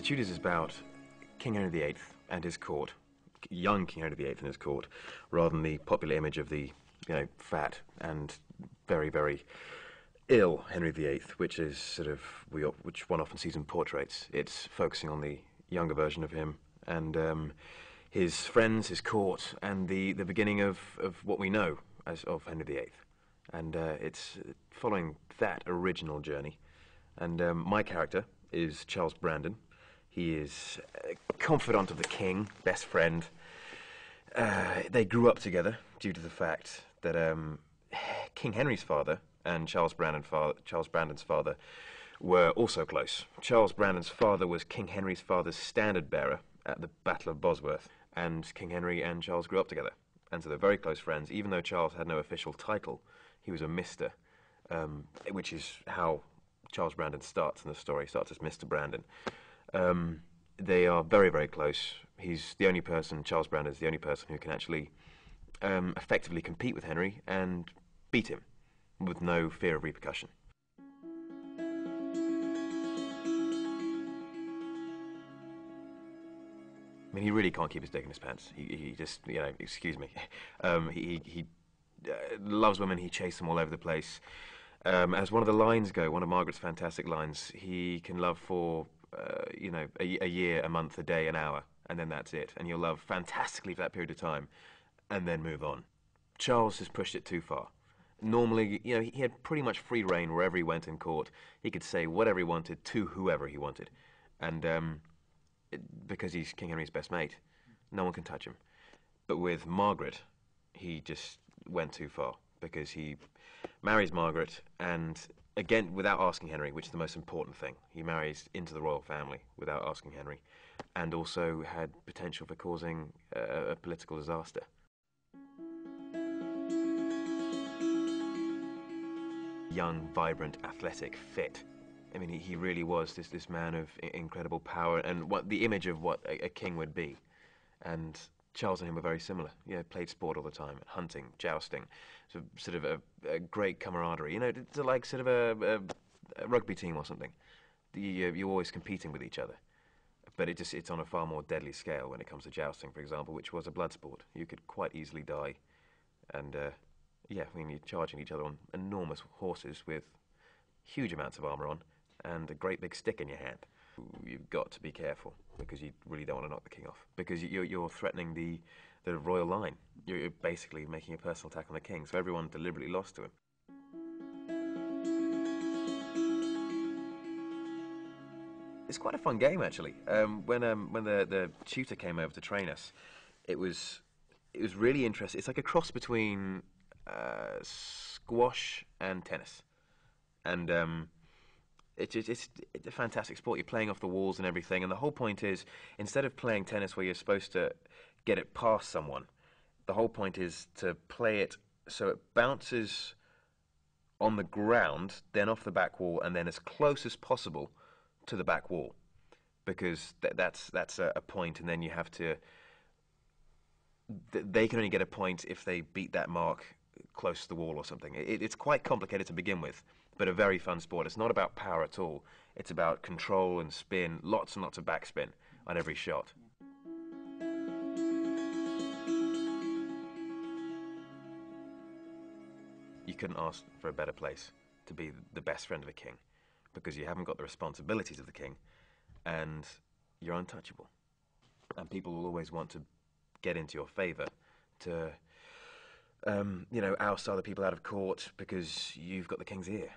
Tudors is about King Henry VIII and his court, young King Henry VIII and his court, rather than the popular image of the, fat and very, very ill Henry VIII, which is which one often sees in portraits. It's focusing on the younger version of him and his friends, his court, and the beginning of what we know as of Henry VIII. And it's following that original journey. And my character is Charles Brandon. He is a confidant of the king, best friend. They grew up together due to the fact that King Henry's father and Charles Brandon's father were also close. Charles Brandon's father was King Henry's father's standard bearer at the Battle of Bosworth, and King Henry and Charles grew up together. And so they're very close friends. Even though Charles had no official title, he was a Mr., which is how Charles Brandon starts in the story. He starts as Mr. Brandon. They are very, very close. He's the only person, Charles Brandon is the only person who can actually effectively compete with Henry and beat him with no fear of repercussion. I mean, he really can't keep his dick in his pants. He just, excuse me. He loves women. He chases them all over the place. As one of the lines go, one of Margaret's fantastic lines, he can love for, a year, a month, a day, an hour, and then that's it. And you'll love fantastically for that period of time, and then move on. Charles has pushed it too far. Normally, he had pretty much free reign wherever he went in court. He could say whatever he wanted to whoever he wanted. And because he's King Henry's best mate, no one can touch him. But with Margaret, he just went too far, because he marries Margaret, and again, without asking Henry, which is the most important thing. He marries into the royal family without asking Henry, and also had potential for causing a political disaster. Young, vibrant, athletic, fit. I mean, he really was this man of incredible power and what the image of what a king would be. And Charles and him were very similar. Played sport all the time, hunting, jousting, so sort of a great camaraderie. It's like sort of a rugby team or something. You're always competing with each other, but it's on a far more deadly scale when it comes to jousting, for example, which was a blood sport. You could quite easily die, and you're charging each other on enormous horses with huge amounts of armour on and a great big stick in your hand. You've got to be careful, because you really don't want to knock the king off, because you're threatening the royal line. You're basically making a personal attack on the king, so everyone deliberately lost to him. It's quite a fun game, actually. When the tutor came over to train us, it was really interesting. It's like a cross between squash and tennis, and it's a fantastic sport. You're playing off the walls and everything, and the whole point is, instead of playing tennis where you're supposed to get it past someone, the whole point is to play it so it bounces on the ground, then off the back wall, and then as close as possible to the back wall, because that's a point, and then you have to. They can only get a point if they beat that mark close to the wall or something. It's quite complicated to begin with, but a very fun sport. It's not about power at all. It's about control and spin, lots and lots of backspin on every shot. You couldn't ask for a better place to be the best friend of a king, because you haven't got the responsibilities of the king, and you're untouchable. And people will always want to get into your favour to oust other people out of court, because you've got the king's ear.